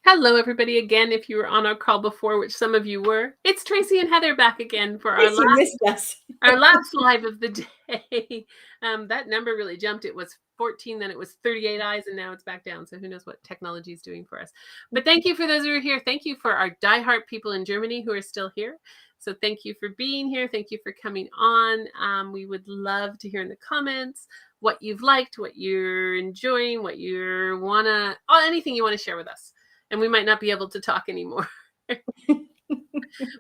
Hello, everybody. Again, if you were on our call before, which some of you were, it's Tracy and Heather back again for Yes, you missed us. our last live of the day. That number really jumped. It was 14, then it was 38 eyes, and now it's back down. So who knows what technology is doing for us. But thank you for those who are here. Thank you for our diehard people in Germany who are still here. So thank you for being here. Thank you for coming on. We would love to hear in the comments what you've liked, what you're enjoying, what you want to, anything you want to share with us. And we might not be able to talk anymore.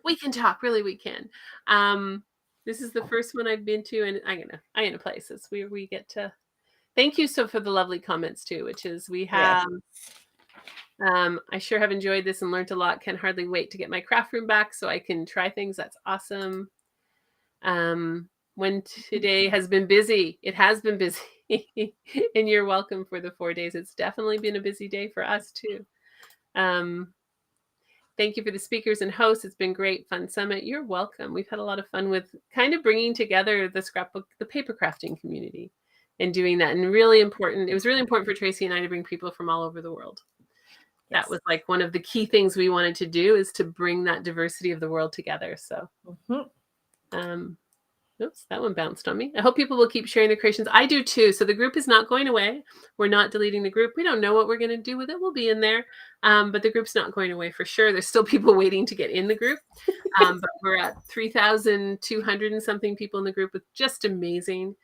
We can talk, really, we can. This is the first one I've been to, and I'm gonna place this where we get to. Thank you so for the lovely comments too, which is we have. Yes. I sure have enjoyed this and learned a lot. Can hardly wait to get my craft room back so I can try things. That's awesome. When today has been busy, it has been busy, and you're welcome for the 4 days. It's definitely been a busy day for us too. Thank you for the speakers and hosts. It's been great, fun summit. You're welcome. We've had a lot of fun with kind of bringing together the scrapbook, the paper crafting community and doing that. And really important. It was really important for Tracy and I to bring people from all over the world. Yes. That was like one of the key things we wanted to do, is to bring that diversity of the world together. So, oops, that one bounced on me. I hope people will keep sharing their creations. I do too. So the group is not going away. We're not deleting the group. We don't know what we're going to do with it. We'll be in there. But the group's not going away for sure. There's still people waiting to get in the group. But we're at 3,200 and something people in the group, with just amazing.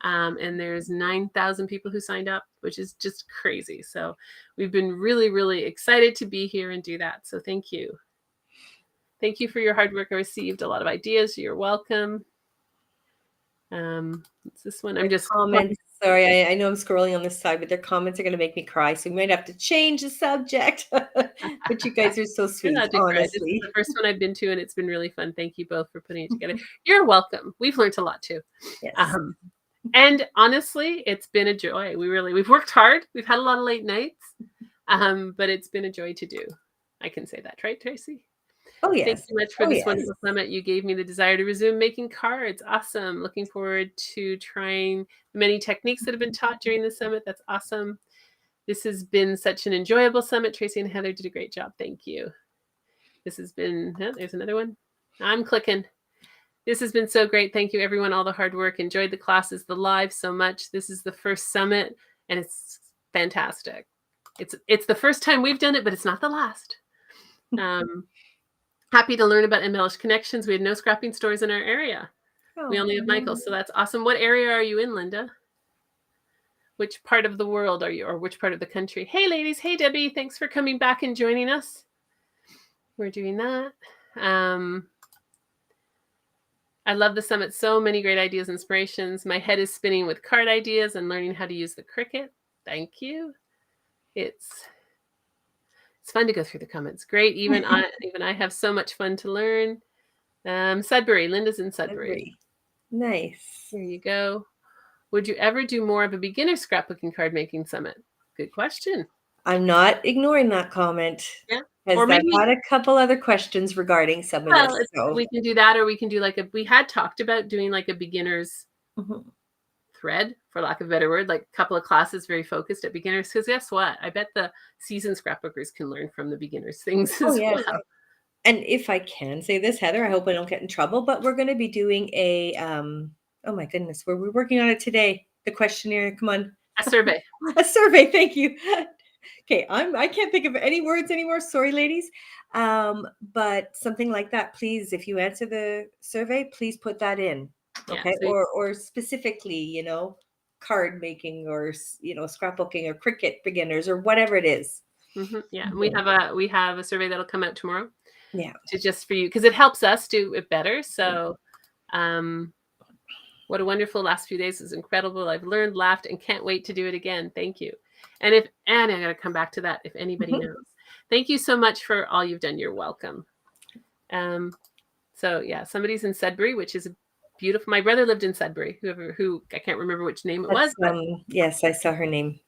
And there's 9,000 people who signed up, which is just crazy. So we've been really, really excited to be here and do that. So thank you. Thank you for your hard work. I received a lot of ideas. You're welcome. It's this one. I'm just comments. Sorry, I know I'm scrolling on this side, but their comments are going to make me cry. So we might have to change the subject. But you guys are so sweet, honestly. This is the first one I've been to, and it's been really fun. Thank you both for putting it together. You're welcome. We've learned a lot too. Yes. And honestly, it's been a joy. We've worked hard. We've had a lot of late nights, but it's been a joy to do. I can say that, right, Tracy? Oh, yes. Thanks so much for this wonderful summit. You gave me the desire to resume making cards. Awesome. Looking forward to trying the many techniques that have been taught during the summit. That's awesome. This has been such an enjoyable summit. Tracy and Heather did a great job. Thank you. This has been, there's another one. I'm clicking. This has been so great. Thank you, everyone. All the hard work. Enjoyed the classes, the live so much. This is the first summit, and it's fantastic. It's the first time we've done it, but it's not the last. Happy to learn about embellished connections. We had no scrapping stores in our area. We only have Michael, so that's awesome. What area are you in, Linda? Which part of the world are you, or which part of the country? Hey, ladies. Hey, Debbie. Thanks for coming back and joining us. We're doing that. I love the summit. So many great ideas, inspirations. My head is spinning with card ideas and learning how to use the Cricut. Thank you. It's fun to go through the comments. Great. Even I have so much fun to learn. Sudbury. Linda's in Sudbury. Nice. Here you go. Would you ever do more of a beginner scrapbooking card making summit? Good question. I'm not ignoring that comment. Yeah. Or maybe I've got a couple other questions regarding some of this. So. We can do that, or we can do we had talked about doing like a beginner's thread, for lack of a better word, like a couple of classes very focused at beginners. Because guess what? I bet the seasoned scrapbookers can learn from the beginners things as well. And if I can say this, Heather, I hope I don't get in trouble, but we're going to be doing a, oh my goodness, we're working on it today. The questionnaire, come on. A survey. A survey, thank you. Okay, I can't think of any words anymore. Sorry, ladies. But something like that, please, if you answer the survey, please put that in. Okay, yeah, so or specifically, card making, or scrapbooking, or Cricut beginners, or whatever it is. Yeah, we have a survey that'll come out tomorrow. Yeah, just for you, because it helps us do it better. So, what a wonderful last few days. It was incredible. I've learned, laughed, and can't wait to do it again. Thank you. And I got to come back to that if anybody knows. Thank you so much for all you've done. You're welcome. So yeah, somebody's in Sudbury, which is beautiful. My brother lived in Sudbury. Who I can't remember which name it was. Yes, I saw her name.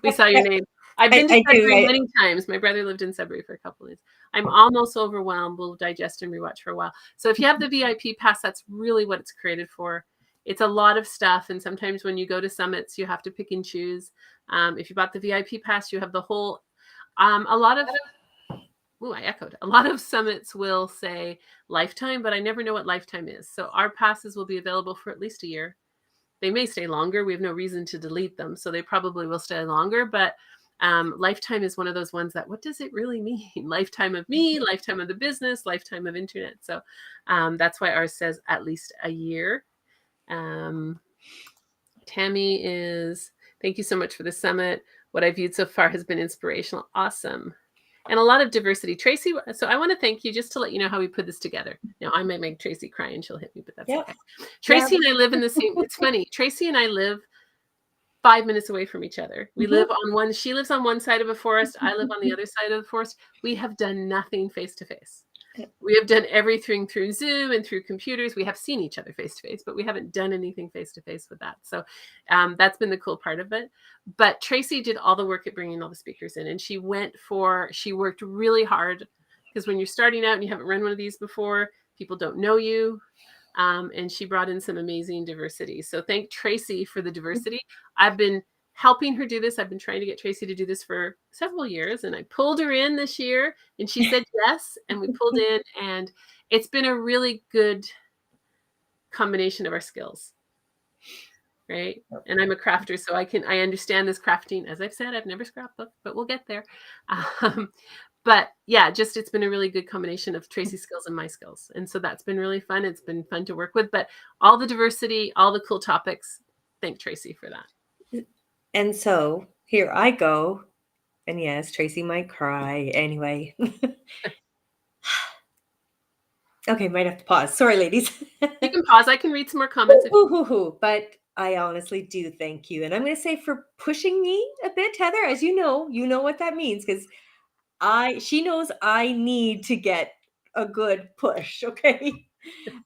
We saw your name. I've been to Sudbury many times. My brother lived in Sudbury for a couple of days. I'm almost overwhelmed. We'll digest and rewatch for a while. So if you have the VIP pass, that's really what it's created for. It's a lot of stuff. And sometimes when you go to summits, you have to pick and choose. If you bought the VIP pass, you have the whole, a lot of I echoed. A lot of summits will say lifetime, but I never know what lifetime is. So our passes will be available for at least a year. They may stay longer. We have no reason to delete them, so they probably will stay longer. But lifetime is one of those ones that, what does it really mean? Lifetime of me, lifetime of the business, lifetime of internet. So that's why ours says at least a year. Tammy is, thank you so much for the summit. What I viewed so far has been inspirational. Awesome. And a lot of diversity. Tracy, so I want to thank you just to let you know how we put this together. Now, I might make Tracy cry and she'll hit me, but that's Yep. okay. Tracy and I live in the same, it's funny. Tracy and I live 5 minutes away from each other. We live on one, she lives on one side of a forest. I live on the other side of the forest. We have done nothing face to face. We have done everything through Zoom and through computers. We have seen each other face to face, but we haven't done anything face to face with that. So that's been the cool part of it. But Tracy did all the work at bringing all the speakers in, and she worked really hard, because when you're starting out and you haven't run one of these before, people don't know you. And she brought in some amazing diversity. So thank Tracy for the diversity. I've been helping her do this. I've been trying to get Tracy to do this for several years, and I pulled her in this year and she said yes, and we pulled in, and it's been a really good combination of our skills. Right. And I'm a crafter, so I understand this crafting. As I've said, I've never scrapbooked, but we'll get there. But yeah, just, it's been a really good combination of Tracy's skills and my skills. And so that's been really fun. It's been fun to work with, but all the diversity, all the cool topics. Thank Tracy for that. And so here I go. And yes, Tracy might cry anyway. Okay, might have to pause. Sorry, ladies. You can pause. I can read some more comments. But I honestly do thank you. And I'm going to say, for pushing me a bit, Heather, as you know what that means, because she knows I need to get a good push. Okay.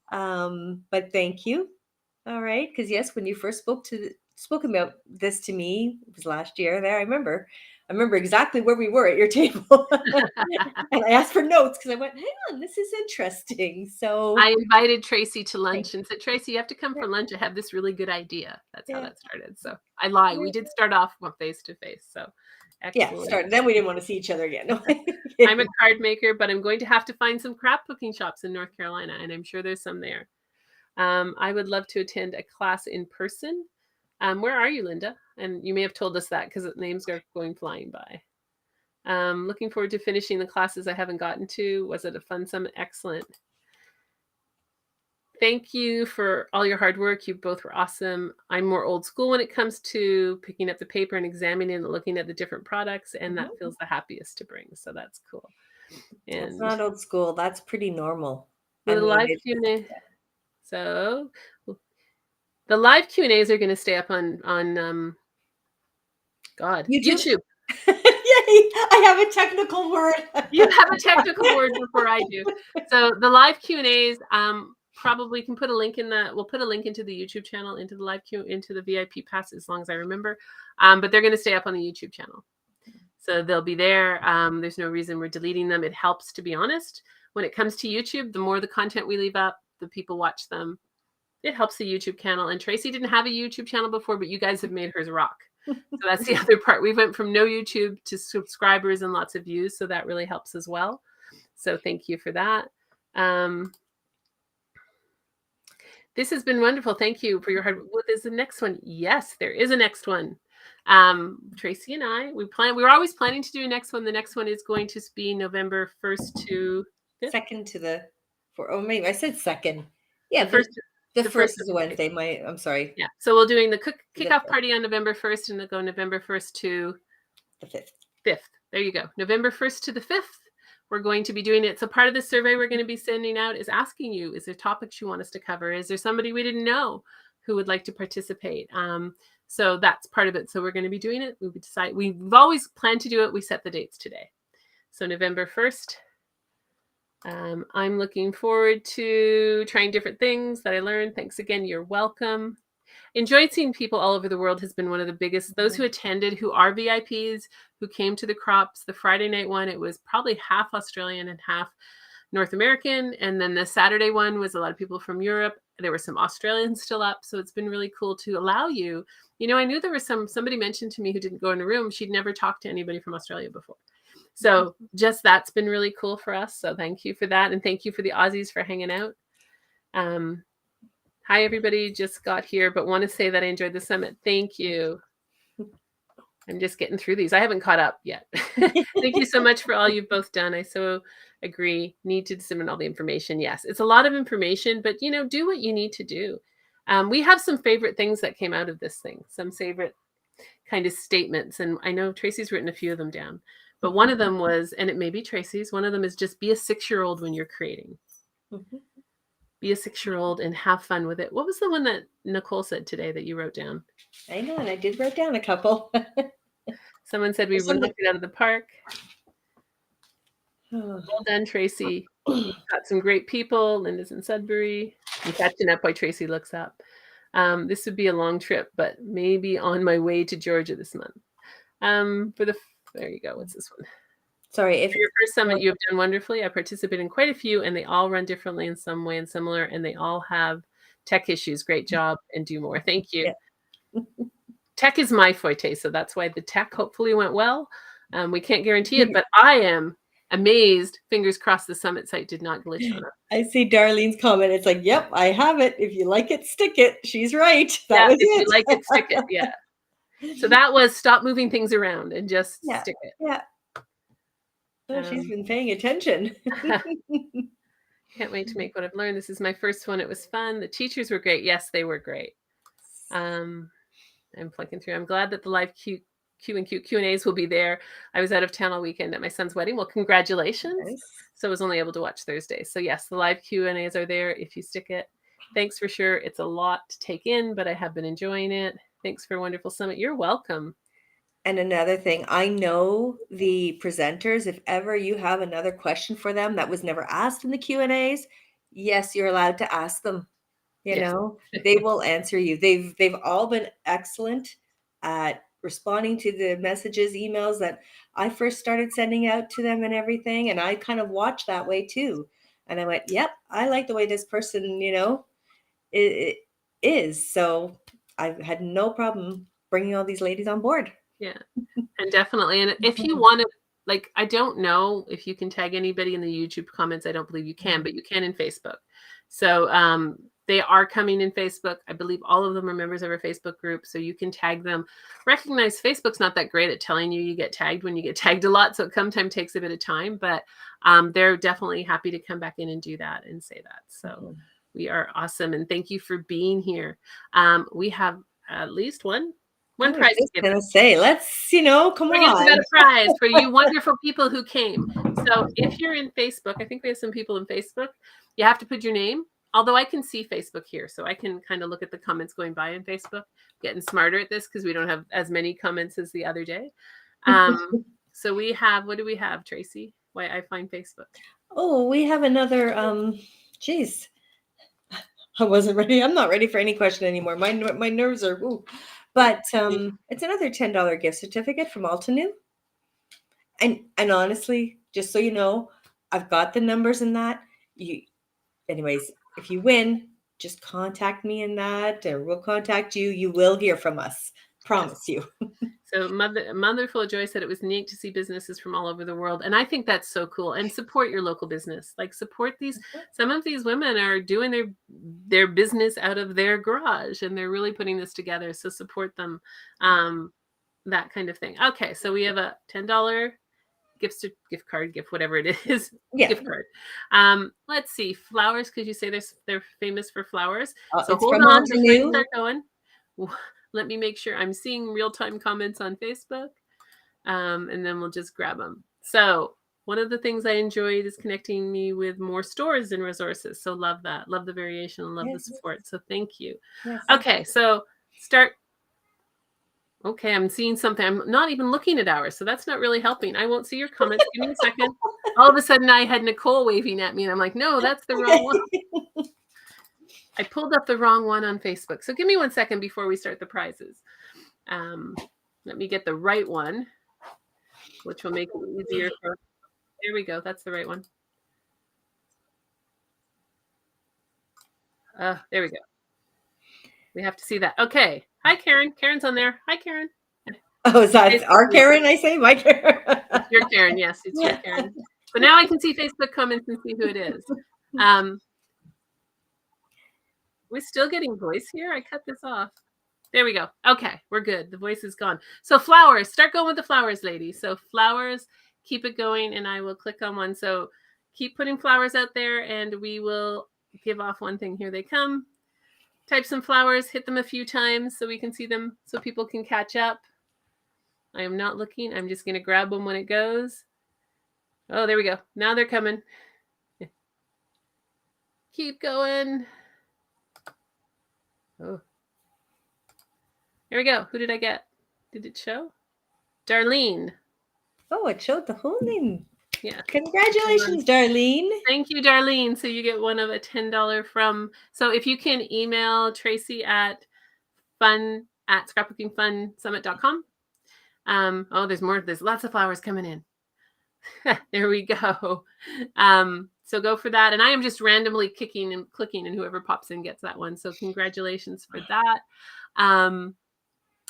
But thank you. All right. Because yes, when you first spoke about this to me, it was last year there. I remember exactly where we were at your table. And I asked for notes because I went, hang on, this is interesting. So I invited Tracy to lunch and said, Tracy, you have to come for lunch. I have this really good idea. That's how that started. So I lied. We did start off face to face. So excellent. Yeah, then we didn't want to see each other again. No. I'm a card maker, but I'm going to have to find some scrapbooking shops in North Carolina, and I'm sure there's some there. I would love to attend a class in person. Where are you, Linda? And you may have told us that because names are going flying by. Looking forward to finishing the classes I haven't gotten to. Was it a fun summit? Excellent. Thank you for all your hard work. You both were awesome. I'm more old school when it comes to picking up the paper and examining and looking at the different products, and that feels the happiest to bring. So that's cool. And it's not old school. That's pretty normal. The live Q&A. So the live Q&As are going to stay up on YouTube. Yay! I have a technical word. You have a technical word before I do. So the live Q&As, probably can put a link in we'll put a link into the YouTube channel, into the live into the VIP pass, as long as I remember. But they're going to stay up on the YouTube channel. So they'll be there. There's no reason we're deleting them. It helps, to be honest. When it comes to YouTube, the more the content we leave up, the people watch them. It helps the YouTube channel. And Tracy didn't have a YouTube channel before, but you guys have made hers rock. So that's the other part. We went from no YouTube to subscribers and lots of views. So that really helps as well. So thank you for that. This has been wonderful. Thank you for your hard work. What is the next one? Yes, there is a next one. Tracy and I, we were always planning to do a next one. The next one is going to be November 1st to 5th. Second to the, maybe I said second. Yeah, the first is a Wednesday. I'm sorry. Yeah. So we're doing the kickoff party on November 1st, and they'll go November 1st to the 5th. There you go. November 1st to the 5th. We're going to be doing it. So part of the survey we're going to be sending out is asking you, is there topics you want us to cover? Is there somebody we didn't know who would like to participate? So that's part of it. So we're going to be doing it. We've always planned to do it. We set the dates today. So November 1st. I'm looking forward to trying different things that I learned. Thanks again. You're welcome. Enjoyed seeing people all over the world has been one of the biggest. Those who attended, who are VIPs, who came to the crops, the Friday night one, it was probably half Australian and half North American. And then the Saturday one was a lot of people from Europe. There were some Australians still up. So it's been really cool to allow you. I knew there was somebody mentioned to me who didn't go in a room. She'd never talked to anybody from Australia before. So just that's been really cool for us. So thank you for that. And thank you for the Aussies for hanging out. Hi, everybody. Just got here, but want to say that I enjoyed the summit. Thank you. I'm just getting through these. I haven't caught up yet. Thank you so much for all you've both done. I so agree. Need to disseminate all the information. Yes, it's a lot of information, but do what you need to do. We have some favorite things that came out of this thing, some favorite kind of statements. And I know Tracy's written a few of them down, but one of them was, and it may be Tracy's, one of them is just be a 6-year-old when you're creating. Be a 6-year-old and have fun with it. What was the one that Nicole said today that you wrote down? Hang on, I did write down a couple. Someone said we were knocked it out of the park. Well done, Tracy. You've got some great people. Linda's in Sudbury. I'm catching up while Tracy looks up. This would be a long trip, but maybe on my way to Georgia this month. There you go. What's this one? Sorry. For your first summit, you have done wonderfully. I participated in quite a few, and they all run differently in some way and similar, and they all have tech issues. Great job, and do more. Thank you. Yeah. Tech is my forte, so that's why the tech hopefully went well. We can't guarantee it, but I am amazed. Fingers crossed the summit site did not glitch on us. I see Darlene's comment. It's like, yep, I have it. If you like it, stick it. She's right. That was it. If you like it, stick it. Yeah. So that was stop moving things around and just stick it. Yeah. Oh, she's been paying attention. Can't wait to make what I've learned. This is my first one. It was fun. The teachers were great. Yes, they were great. I'm flicking through. I'm glad that the live Q&As will be there. I was out of town all weekend at my son's wedding. Well, congratulations. Nice. So I was only able to watch Thursday. So yes, the live Q&As are there if you stick it. Thanks for sure. It's a lot to take in, but I have been enjoying it. Thanks for a wonderful summit. You're welcome. And another thing, I know the presenters, if ever you have another question for them that was never asked in the Q&As, yes, you're allowed to ask them. You know, they will answer you. They've all been excellent at responding to the messages, emails that I first started sending out to them and everything. And I kind of watched that way too. And I went, yep, I like the way this person, it is. So I've had no problem bringing all these ladies on board. Yeah, and definitely. And if you want to, I don't know if you can tag anybody in the YouTube comments. I don't believe you can, but you can in Facebook. So they are coming in Facebook. I believe all of them are members of our Facebook group, so you can tag them. Recognize Facebook's not that great at telling you get tagged when you get tagged a lot, so it sometimes takes a bit of time, but they're definitely happy to come back in and do that and say that. So we are awesome, and thank you for being here. We have at least one prize. I was going to say, let's, come on. We're going to get a prize for you wonderful people who came. So if you're in Facebook, I think we have some people in Facebook, you have to put your name. Although I can see Facebook here, so I can kind of look at the comments going by on Facebook. Getting smarter at this because we don't have as many comments as the other day. So we have, what do we have, Tracy? Why I find Facebook? Oh, we have another, geez. I wasn't ready. I'm not ready for any question anymore. My nerves are, ooh. But it's another $10 gift certificate from Altenew. And honestly, just so you know, I've got the numbers in that. Anyways, if you win, just contact me in that, or we'll contact you. You will hear from us. Promise you. So Motherful Joy said it was neat to see businesses from all over the world. And I think that's so cool. And support your local business. Support these. Some of these women are doing their business out of their garage, and they're really putting this together. So support them. That kind of thing. Okay, so we have a $10 gift card, whatever it is. Yeah. Gift card. Let's see. Flowers, because you say they're famous for flowers. So hold on before you start going. Let me make sure I'm seeing real-time comments on Facebook, and then we'll just grab them. So one of the things I enjoyed is connecting me with more stores and resources. So love that. Love the variation and love the support. So thank you. Yes. Okay, so start. Okay, I'm seeing something. I'm not even looking at ours, so that's not really helping. I won't see your comments. Give me a second. All of a sudden, I had Nicole waving at me, and I'm like, no, that's the wrong one. I pulled up the wrong one on Facebook. So give me 1 second before we start the prizes. Let me get the right one, which will make it easier. There we go. That's the right one. There we go. We have to see that. Okay. Hi, Karen. Karen's on there. Hi, Karen. Oh, is that our Basically, Karen? I say my Karen. it's your Karen. Yes, it's your Karen. But now I can see Facebook comments and see who it is. We're still getting voice here. I cut this off. There we go. Okay, we're good. The voice is gone. So flowers, start going with the flowers, ladies. So flowers, keep it going, and I will click on one. So keep putting flowers out there, and we will give off one thing. Here they come. Type some flowers, hit them a few times so we can see them, so people can catch up. I am not looking. I'm just going to grab them when it goes. Oh, there we go. Now they're coming. Keep going. Oh. Here we go. Who did I get? Did it show? Darlene. Oh, it showed the whole name. Yeah. Congratulations, Darlene. Thank you, Darlene. So you get one of a $10 from. So if you can email Tracy at scrapbookingfunsummit.com. Oh, there's more. There's lots of flowers coming in. There we go. So go for that. And I am just randomly kicking and clicking, and whoever pops in gets that one. So congratulations for that.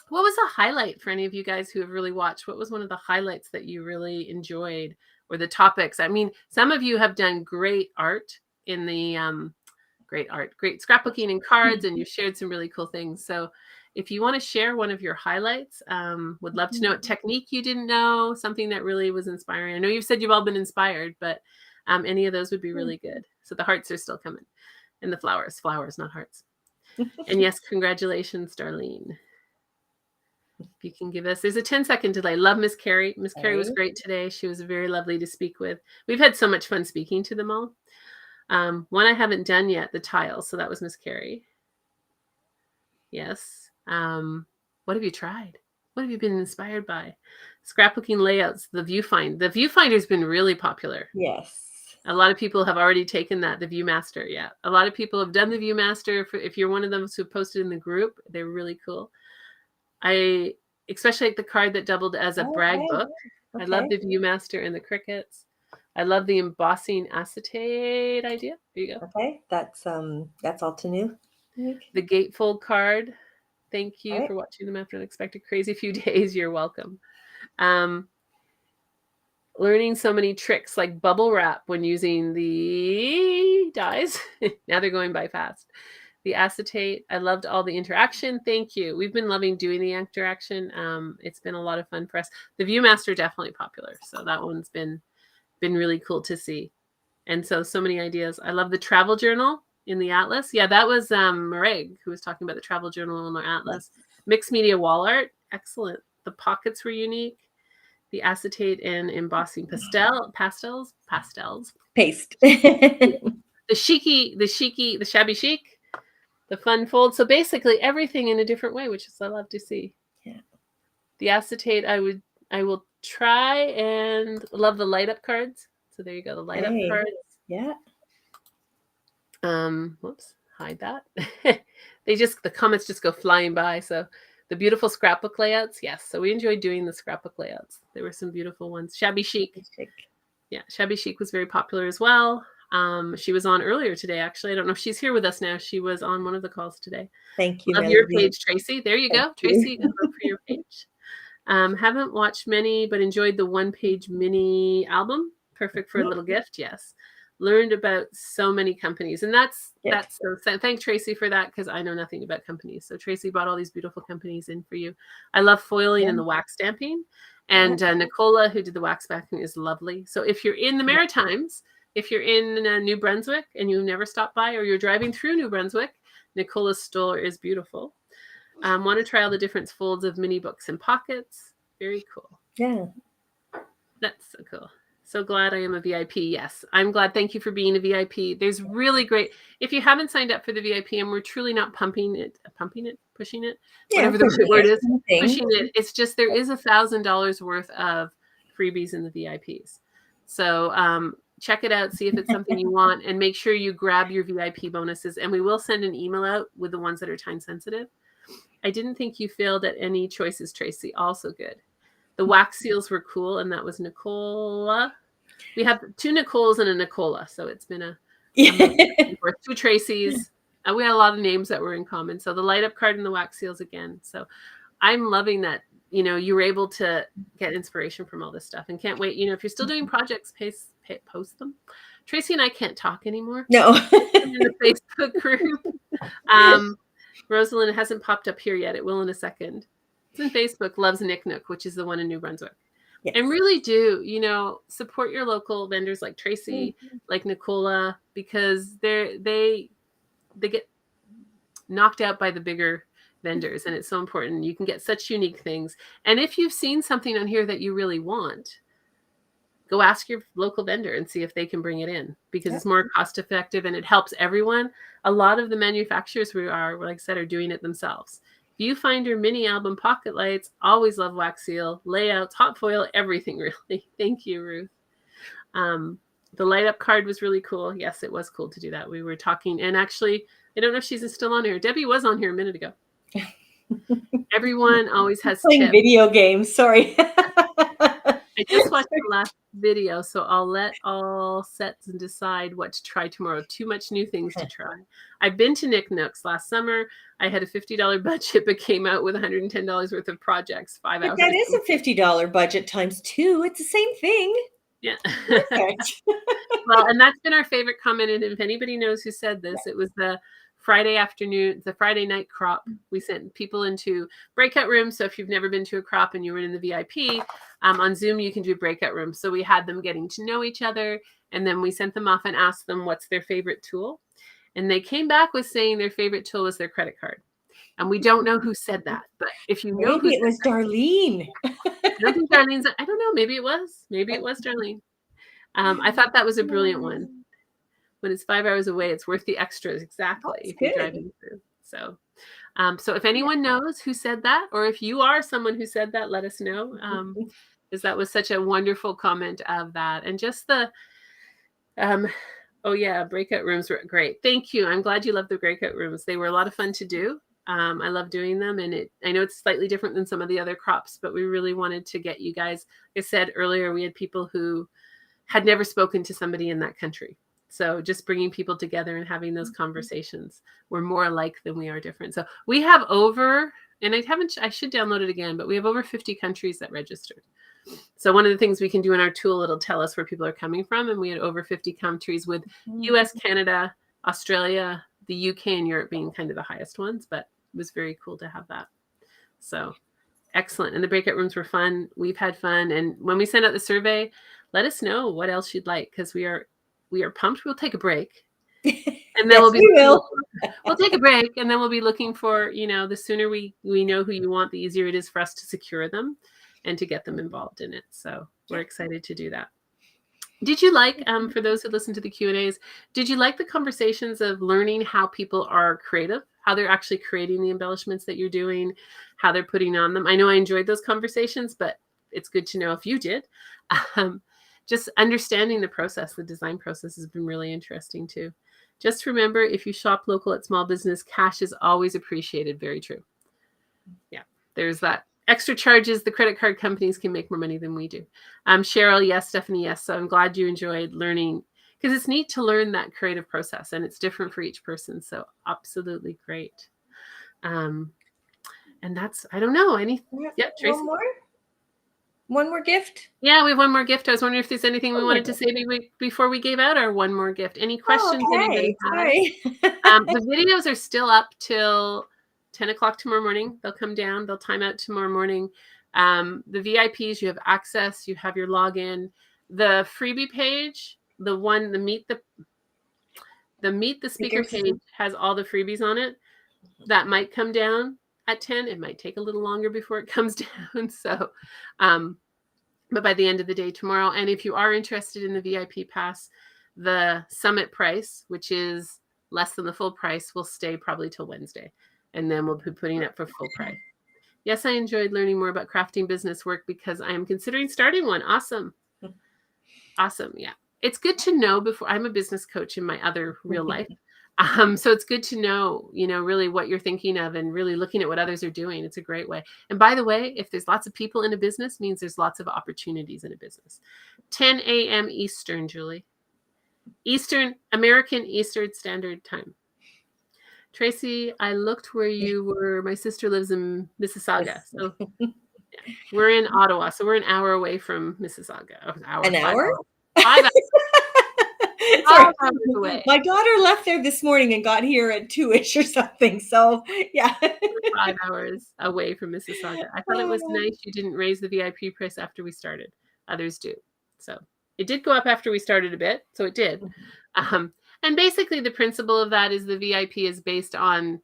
What was a highlight for any of you guys who have really watched? What was one of the highlights that you really enjoyed, or the topics? I mean, some of you have done great art in the great scrapbooking and cards, and you've shared some really cool things. So if you want to share one of your highlights, would love to know a technique you didn't know, something that really was inspiring. I know you've said you've all been inspired, but any of those would be really good. So the hearts are still coming, and the flowers, not hearts. And yes, congratulations, Darlene. If you can give us, there's a 10-second delay. Love Miss Carrie. Miss Carrie was great today. She was very lovely to speak with. We've had so much fun speaking to them all. One I haven't done yet, the tiles. So that was Miss Carrie. Yes. What have you tried? What have you been inspired by? Scrapbooking layouts, the viewfinder. The viewfinder's been really popular. Yes. A lot of people have already taken that, the Viewmaster. Yeah. A lot of people have done the Viewmaster. If you're one of them who posted in the group, they're really cool. I especially like the card that doubled as a brag book. I love the Viewmaster and the crickets. I love the embossing acetate idea. There you go. Okay, that's all to new. The gatefold card. Thank you for watching them after an unexpected crazy few days. You're welcome. Learning so many tricks like bubble wrap when using the dies. Now they're going by fast. The acetate. I loved all the interaction. Thank you. We've been loving doing the interaction. It's been a lot of fun for us. The Viewmaster definitely popular. So that one's been really cool to see. And so many ideas. I love the travel journal in the Atlas. Yeah, that was Mareg who was talking about the travel journal in our Atlas. Mixed media wall art. Excellent. The pockets were unique. The acetate and embossing pastels. Paste. The shabby chic. The fun fold. So basically everything in a different way, which is I love to see. Yeah. The acetate I will try, and love the light up cards. So there you go, the light up cards. Yeah. Whoops, hide that. The comments just go flying by. So the beautiful scrapbook layouts. Yes. So we enjoyed doing the scrapbook layouts. There were some beautiful ones. Shabby chic. Yeah. Shabby chic was very popular as well. She was on earlier today, actually. I don't know if she's here with us now. She was on one of the calls today. Thank you. Love your page, Tracy. There you go. Tracy, good luck for your page. Haven't watched many, but enjoyed the one-page mini album. Perfect for a little gift. Yes. Learned about so many companies. And that's so thank Tracy for that, because I know nothing about companies. So Tracy brought all these beautiful companies in for you. I love foiling and the wax stamping. And Nicola, who did the wax backing, is lovely. So if you're in the Maritimes, if you're in New Brunswick and you've never stopped by, or you're driving through New Brunswick, Nicola's store is beautiful. Want to try all the different folds of mini books and pockets. Very cool. Yeah. That's so cool. So glad I am a VIP. Yes, I'm glad. Thank you for being a VIP. There's really great. If you haven't signed up for the VIP, and we're truly not pushing it, whatever the word is, pushing it. It's just there is $1,000 worth of freebies in the VIPs. So check it out, see if it's something you want, and make sure you grab your VIP bonuses. And we will send an email out with the ones that are time sensitive. I didn't think you failed at any choices, Tracy. Also good. The wax seals were cool, and that was Nicola. We have 2 Nicoles and a Nicola, so it's been a 2 Tracys. We had a lot of names that were in common. So the light up card and the wax seals again. So I'm loving that you were able to get inspiration from all this stuff, and can't wait. If you're still doing projects, post them. Tracy and I can't talk anymore. No. In the Facebook group. Rosalind hasn't popped up here yet. It will in a second. It's in Facebook, Loves Nick Nook, which is the one in New Brunswick. Yes. And really do, support your local vendors like Tracy, like Nicola, because they get knocked out by the bigger vendors, and it's so important. You can get such unique things. And if you've seen something on here that you really want, go ask your local vendor and see if they can bring it in, because it's more cost effective and it helps everyone. A lot of the manufacturers like I said, are doing it themselves. Viewfinder, mini album, pocket lights, always love wax seal, layouts, hot foil, everything really. Thank you, Ruth. The light up card was really cool. Yes, it was cool to do that. We were talking, and actually, I don't know if she's still on here. Debbie was on here a minute ago. Everyone always has playing video games. Sorry. I just watched the last video, so I'll let all sets and decide what to try tomorrow. Too much new things to try. I've been to Nick Nook's last summer. I had a $50 budget, but came out with $110 worth of projects, 5 hours. That is a $50 budget times 2. It's the same thing. Yeah. Well, and that's been our favorite comment. And if anybody knows who said this, it was the Friday night crop. We sent people into breakout rooms. So if you've never been to a crop and you were in the VIP, on Zoom, you can do breakout rooms. So we had them getting to know each other, and then we sent them off and asked them what's their favorite tool. And they came back with saying their favorite tool was their credit card. And we don't know who said that, but if you know, maybe it was Darlene. I don't think Darlene's. I don't know. Maybe it was Darlene. I thought that was a brilliant one. When it's 5 hours away, it's worth the extras. Exactly. If you're driving through. So if anyone knows who said that, or if you are someone who said that, let us know. Because that was such a wonderful comment of that. And just the, breakout rooms were great. Thank you. I'm glad you loved the breakout rooms. They were a lot of fun to do. I love doing them. And I know it's slightly different than some of the other crops, but we really wanted to get you guys. Like I said earlier, we had people who had never spoken to somebody in that country. So just bringing people together and having those conversations. We're more alike than we are different. So we have over, and I should download it again, but we have over 50 countries that registered. So one of the things we can do in our tool, it'll tell us where people are coming from. And we had over 50 countries, with US, Canada, Australia, the UK, and Europe being kind of the highest ones, but it was very cool to have that. So excellent. And the breakout rooms were fun. We've had fun. And when we send out the survey, let us know what else you'd like, because we are pumped. We'll take a break, and then we'll take a break, and then we'll be looking for, the sooner we know who you want, the easier it is for us to secure them and to get them involved in it. So we're excited to do that. Did you like, for those who listen to the Q&As, did you like the conversations of learning how people are creative, how they're actually creating the embellishments that you're doing, how they're putting on them? I know I enjoyed those conversations, but it's good to know if you did. Just understanding the process, the design process has been really interesting too. Just remember, if you shop local at small business, cash is always appreciated. Very true. Yeah, there's that. Extra charges, the credit card companies can make more money than we do. Cheryl, yes. Stephanie, yes. So I'm glad you enjoyed learning, because it's neat to learn that creative process, and it's different for each person. So absolutely great. And that's, I don't know, Tracy? One more gift? Yeah, we have one more gift. I was wondering if there's anything we wanted to say before we gave out our one more gift. Any questions anybody has? The videos are still up till 10 o'clock tomorrow morning. They'll come down. They'll time out tomorrow morning. The VIPs, you have access. You have your login. The freebie page, the Meet the Speaker page has all the freebies on it. That might come down at 10. It might take a little longer before it comes down. So, but by the end of the day tomorrow, and if you are interested in the VIP pass, the summit price, which is less than the full price, will stay probably till Wednesday. And then we'll be putting it for full price. Yes, I enjoyed learning more about crafting business work because I am considering starting one. Awesome. Awesome. Yeah. It's good to know before. I'm a business coach in my other real life. So it's good to know, really what you're thinking of and really looking at what others are doing. It's a great way. And by the way, if there's lots of people in a business, means there's lots of opportunities in a business. 10 a.m. Eastern, Julie. American Eastern Standard Time. Tracy, I looked where you were. My sister lives in Mississauga. So We're in Ottawa, so we're an hour away from Mississauga. An 5 hour? hours. 5 hours. Sorry. 5 hours away. My daughter left there this morning and got here at 2-ish or something. So yeah. We're 5 hours away from Mississauga. I thought it was nice you didn't raise the VIP price after we started. Others do. So it did go up after we started a bit. So it did. And basically the principle of that is the VIP is based on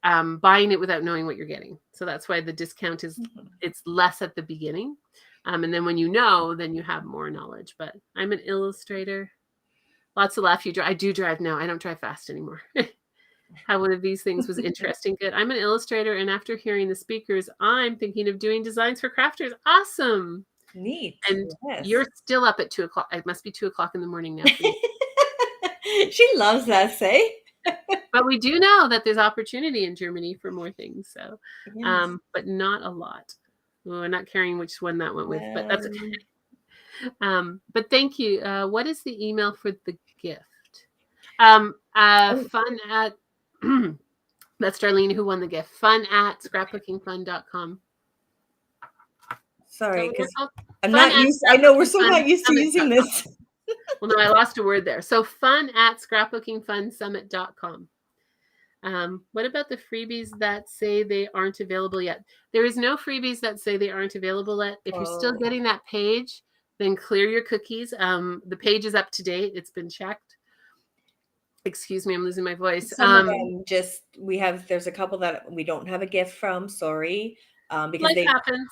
buying it without knowing what you're getting. So that's why the discount is, it's less at the beginning. And then when you know, then you have more knowledge. But I'm an illustrator. Lots of laugh. I do drive now. I don't drive fast anymore. How one of these things was interesting. Good. I'm an illustrator. And after hearing the speakers, I'm thinking of doing designs for crafters. Awesome. Neat. And you're still up at 2 o'clock. It must be 2 o'clock in the morning now. She loves us, eh? But we do know that there's opportunity in Germany for more things. So, but not a lot. We're not caring which one that went with, but that's okay. But thank you. What is the email for the gift? Fun at that's Darlene who won the gift. Fun at scrapbookingfun.com. Sorry, because I'm not used. I know we're so not used to using this. Well, no, I lost a word there. So fun at scrapbookingfunsummit.com. What about the freebies that say they aren't available yet? There is no freebies that say they aren't available yet. If you're still getting that page, then clear your cookies. The page is up to date. It's been checked. Excuse me, I'm losing my voice. Some of them there's a couple that we don't have a gift from. Sorry. Because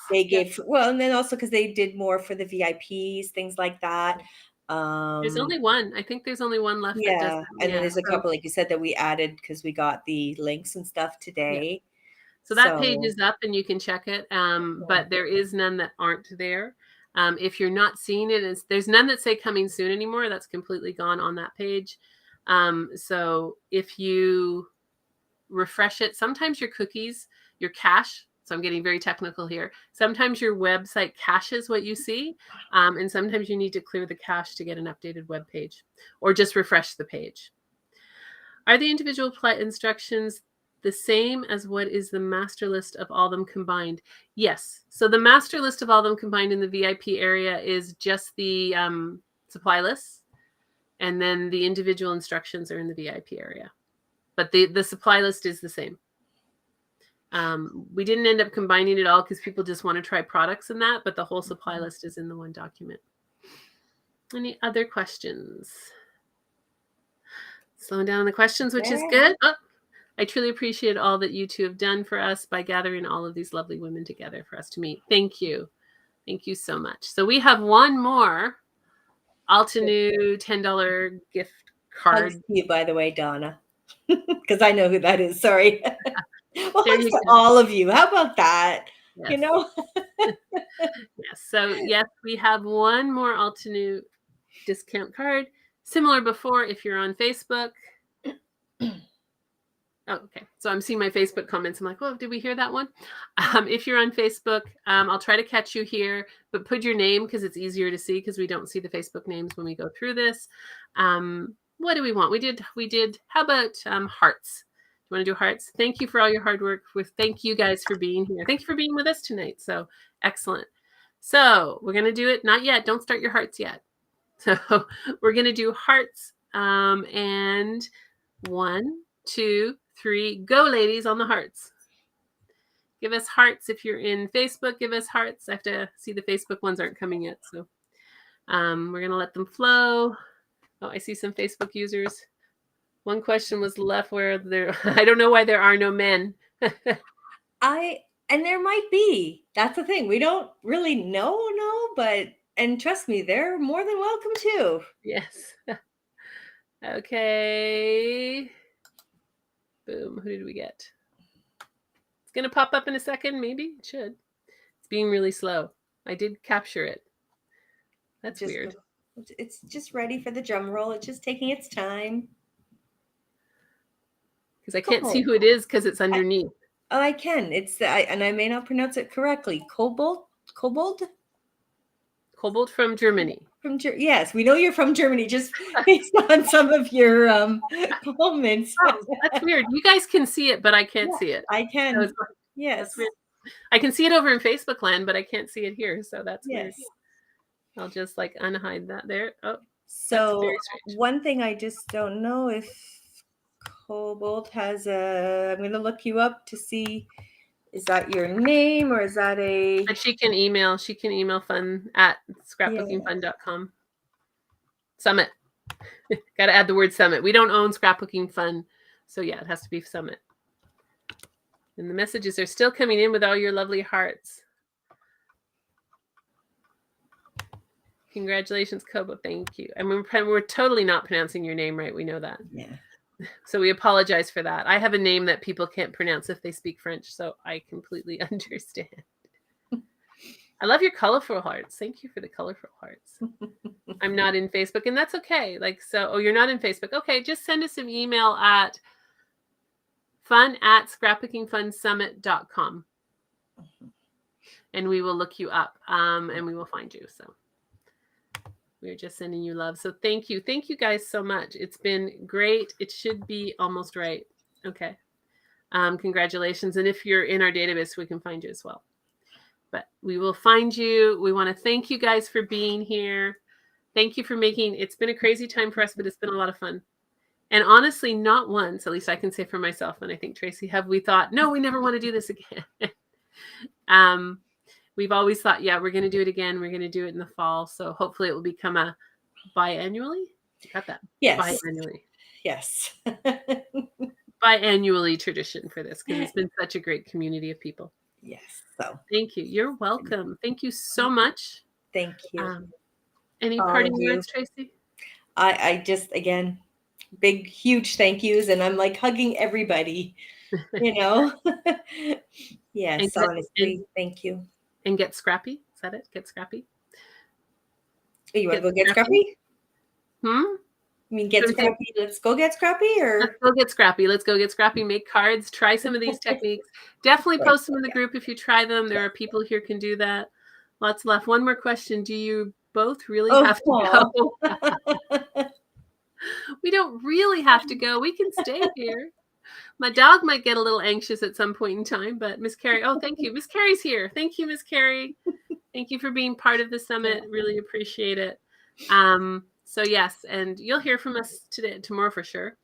they gave well, and then also because they did more for the VIPs, things like that. There's only one. I think there's only one left. Yeah, and then there's a couple, like you said, that we added because we got the links and stuff today. So that page is up and you can check it. But there is none that aren't there. If you're not seeing it, there's none that say coming soon anymore. That's completely gone on that page. So if you refresh it, sometimes your cookies, your cache, so I'm getting very technical here. Sometimes your website caches what you see, and sometimes you need to clear the cache to get an updated web page, or just refresh the page. Are the individual instructions the same as what is the master list of all them combined? Yes. So the master list of all them combined in the VIP area is just the supply lists, and then the individual instructions are in the VIP area. But the supply list is the same. We didn't end up combining it all because people just want to try products in that, but the whole supply list is in the one document. Any other questions? Slowing down on the questions, which is good. Oh, I truly appreciate all that you two have done for us by gathering all of these lovely women together for us to meet. Thank you. Thank you so much. So we have one more Altenew $10 gift card. Hugs to you, by the way, Donna, because I know who that is. Sorry. Well, thanks to all of you. How about that? Yes. You know? Yes. So yes, we have one more Altenew discount card. Similar before, if you're on Facebook. Oh, okay. So I'm seeing my Facebook comments. I'm like, oh, did we hear that one? If you're on Facebook, I'll try to catch you here, but put your name because it's easier to see because we don't see the Facebook names when we go through this. What do we want? We did, how about hearts? You want to do hearts? Thank you for all your hard work. Thank you guys for being here. Thank you for being with us tonight. So excellent. So we're going to do it. Not yet. Don't start your hearts yet. So we're going to do hearts. And 1, 2, 3, go ladies on the hearts. Give us hearts. If you're in Facebook, give us hearts. I have to see the Facebook ones aren't coming yet. So we're going to let them flow. Oh, I see some Facebook users. One question was left where I don't know why there are no men. And there might be. That's the thing. We don't really know, but, and trust me, they're more than welcome too. Yes. Okay. Boom. Who did we get? It's going to pop up in a second. Maybe it should. It's being really slow. I did capture it. That's weird. It's just ready for the drum roll. It's just taking its time. Because I can't see who it is because it's underneath. I can. It's and I may not pronounce it correctly. Kobold? Kobold from Germany. Yes, we know you're from Germany just based on some of your comments. Oh, that's weird. You guys can see it, but I can't see it. I can. Yes. That's weird. I can see it over in Facebook land, but I can't see it here. So that's weird. Yes. I'll just like unhide that there. Oh, that's So very strange. one thing I just don't know if Cobalt has a, I'm going to look you up to see, is that your name or is that a? But she can email fun@scrapbookingfun.com. Summit. Got to add the word summit. We don't own Scrapbooking Fun. So yeah, it has to be Summit. And the messages are still coming in with all your lovely hearts. Congratulations, Kobo. Thank you. I mean, we're totally not pronouncing your name right. We know that. Yeah. So we apologize for that. I have a name that people can't pronounce if they speak French, so I completely understand. I love your colorful hearts. Thank you for the colorful hearts. I'm not in Facebook, and that's okay. Like, so, oh, you're not in Facebook. Okay, just send us an email at fun@scrapbookingfunsummit.com. And we will look you up and we will find you. So we're just sending you love. So thank you. Thank you guys so much. It's been great. It should be almost right. Okay. Congratulations. And if you're in our database, we can find you as well. But we will find you. We want to thank you guys for being here. Thank you for making, it's been a crazy time for us, but it's been a lot of fun. And honestly, not once, at least I can say for myself, and I think Tracy, have we thought, no, we never want to do this again. We've always thought, yeah, we're going to do it again. We're going to do it in the fall. So hopefully it will become a biannually. You got that? Yes. Biannually. Yes. Biannually tradition for this because it's been such a great community of people. Yes. So thank you. You're welcome. Thank you so much. Thank you. Any parting words, Tracy? I just, again, big, huge thank yous. And I'm like hugging everybody, you know? Yes, honestly, thank you. And get scrappy. Is that it? Get scrappy. You want to go get scrappy? I mean, get scrappy. Let's go get scrappy, or let's go get scrappy. Let's go get scrappy. Make cards. Try some of these techniques. Definitely post them in the group if you try them. There are people here can do that. Lots left. One more question. Do you both really have to go? We don't really have to go. We can stay here. My dog might get a little anxious at some point in time, but Miss Carrie, oh, thank you. Miss Carrie's here. Thank you, Miss Carrie. Thank you for being part of the summit. Really appreciate it. So yes, and you'll hear from us tomorrow for sure.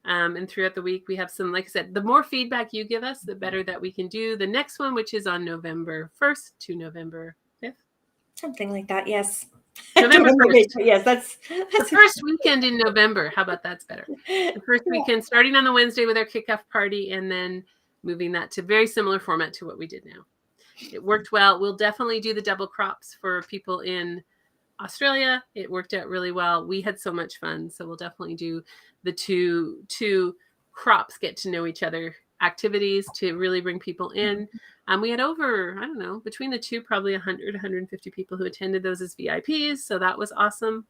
And throughout the week, we have some, like I said, the more feedback you give us, the better that we can do the next one, which is on November 1st to November 5th. Something like that, yes. November 1st. Yes, that's the first weekend in November. How about that's better? The first weekend, starting on the Wednesday with our kickoff party, and then moving that to very similar format to what we did now. It worked well. We'll definitely do the double crops for people in Australia. It worked out really well. We had so much fun. So we'll definitely do the two crops get to know each other activities to really bring people in. We had over, I don't know, between the two, probably 100, 150 people who attended those as VIPs. So that was awesome.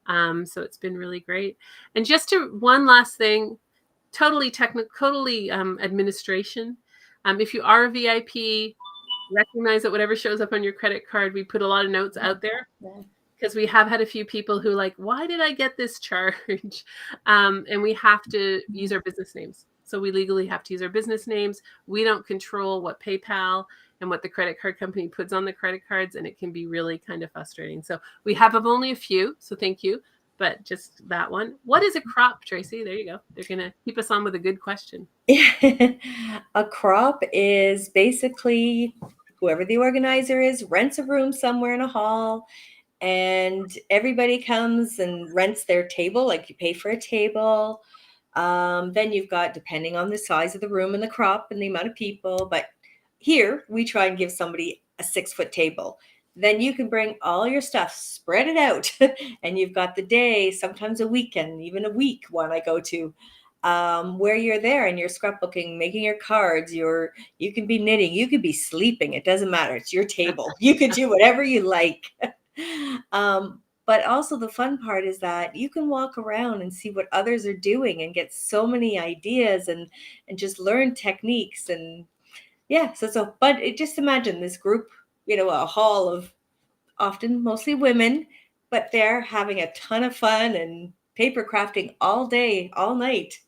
So it's been really great. And just one last thing, totally technical, totally administration. If you are a VIP, recognize that whatever shows up on your credit card, we put a lot of notes out there because we have had a few people who like, why did I get this charge? And we have to use our business names. So we legally have to use our business names. We don't control what PayPal and what the credit card company puts on the credit cards, and it can be really kind of frustrating. So we have only a few, so thank you, but just that one. What is a crop, Tracy? There you go. They're going to keep us on with a good question. A crop is basically whoever the organizer is rents a room somewhere in a hall, and everybody comes and rents their table, like you pay for a table. Then you've got, depending on the size of the room and the crop and the amount of people, but here we try and give somebody a 6-foot table. Then you can bring all your stuff, spread it out, and you've got the day, sometimes a weekend, even a week one I go to, where you're there and you're scrapbooking, making your cards, you can be knitting, you could be sleeping, it doesn't matter, it's your table. You can do whatever you like. But also the fun part is that you can walk around and see what others are doing and get so many ideas and just learn techniques. And yeah, but just imagine this group, a hall of often mostly women, but they're having a ton of fun and paper crafting all day, all night.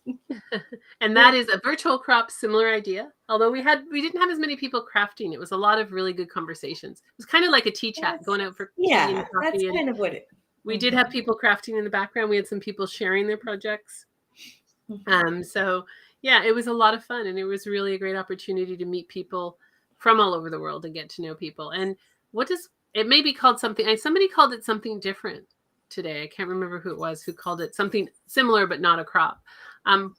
And that is a virtual crop, similar idea. Although we didn't have as many people crafting. It was a lot of really good conversations. It was kind of like a tea chat, going out for tea and That's coffee. And kind of what it. we did have people crafting in the background. We had some people sharing their projects. So yeah, it was a lot of fun, and it was really a great opportunity to meet people from all over the world and get to know people. And it may be called something, somebody called it something different today. I can't remember who it was who called it something similar, but not a crop.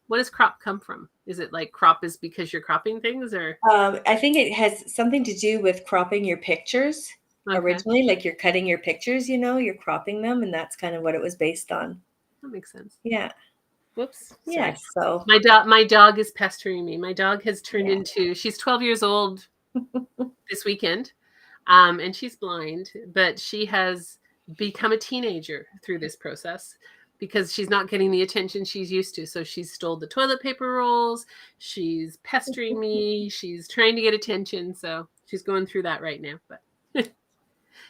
What does crop come from? Is it like crop is because you're cropping things, or? I think it has something to do with cropping your pictures originally, like you're cutting your pictures, you're cropping them, and that's kind of what it was based on. That makes sense. Yeah. Whoops. Yeah. So my dog is pestering me. My dog has turned into, she's 12 years old this weekend. And she's blind, but she has become a teenager through this process because she's not getting the attention she's used to. So she's stole the toilet paper rolls. She's pestering me. She's trying to get attention. So she's going through that right now. But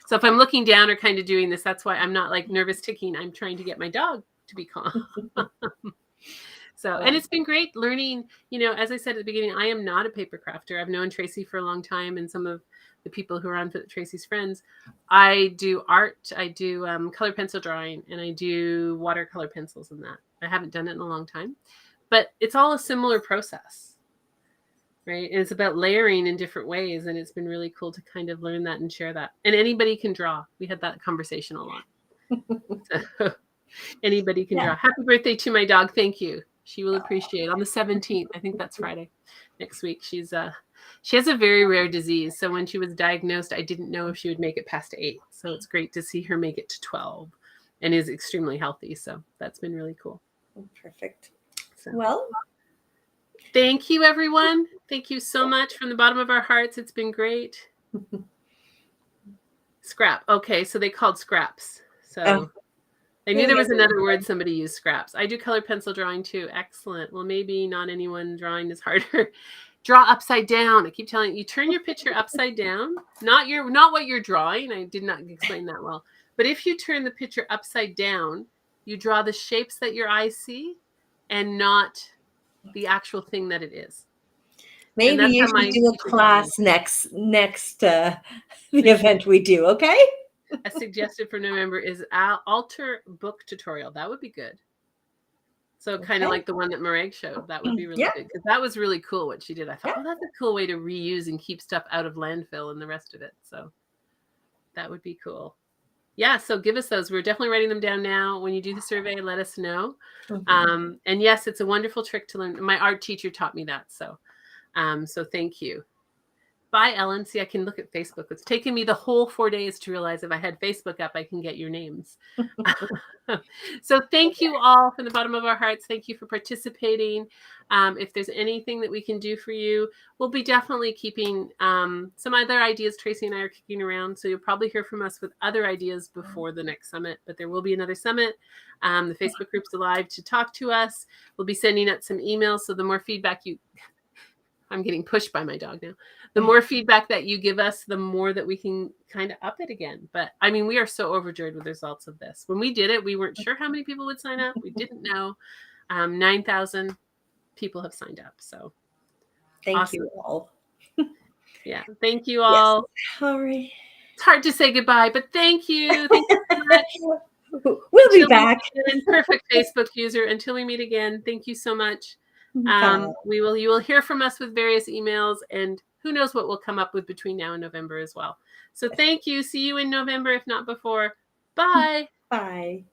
so if I'm looking down or kind of doing this, that's why I'm not like nervous ticking. I'm trying to get my dog to be calm. So, and it's been great learning, as I said at the beginning, I am not a paper crafter. I've known Tracy for a long time, and some of the people who are on Tracy's friends. I do art, I do color pencil drawing, and I do watercolor pencils and that. I haven't done it in a long time, but it's all a similar process, right? And it's about layering in different ways, and it's been really cool to kind of learn that and share that. And anybody can draw. We had that conversation a lot. So, anybody can draw. Happy birthday to my dog. Thank you. She will appreciate it. On the 17th, I think that's Friday, next week. She has a very rare disease. So when she was diagnosed, I didn't know if she would make it past 8. So it's great to see her make it to 12 and is extremely healthy. So that's been really cool. Perfect. So, well, thank you, everyone. Thank you so much from the bottom of our hearts. It's been great. Scrap. Okay. So they called scraps. So I knew there was another word somebody used, scraps. I do color pencil drawing too. Excellent. Well, maybe not anyone drawing is harder. Draw upside down. I keep telling you, turn your picture upside down. Not what you're drawing. I did not explain that well. But if you turn the picture upside down, you draw the shapes that your eyes see and not the actual thing that it is. Maybe you should do a class next the event we do, okay? A suggested for November is altar book tutorial. That would be good. So kind of like the one that Mareg showed. That would be really good, because that was really cool what she did. I thought, that's a cool way to reuse and keep stuff out of landfill and the rest of it. So that would be cool. Yeah, so give us those. We're definitely writing them down now. When you do the survey, let us know. And yes, it's a wonderful trick to learn. My art teacher taught me that. So thank you. Bye, Ellen. See, I can look at Facebook. It's taken me the whole 4 days to realize if I had Facebook up, I can get your names. So thank you all from the bottom of our hearts. Thank you for participating. If there's anything that we can do for you, we'll be definitely keeping some other ideas Tracy and I are kicking around. So you'll probably hear from us with other ideas before the next summit, but there will be another summit. The Facebook group's alive to talk to us. We'll be sending out some emails. So the more feedback I'm getting pushed by my dog now. The more feedback that you give us, the more that we can kind of up it again. But I mean, we are so overjoyed with the results of this. When we did it, we weren't sure how many people would sign up. We didn't know. 9,000 people have signed up. So thank you all. Yeah. Thank you all. Yes. Sorry. It's hard to say goodbye, but thank you. Thank you so much. We'll be back. Perfect Facebook user. Until we meet again. Thank you so much. You will hear from us with various emails, and who knows what we'll come up with between now and November as well. So thank you. See you in November, if not before. Bye. Bye.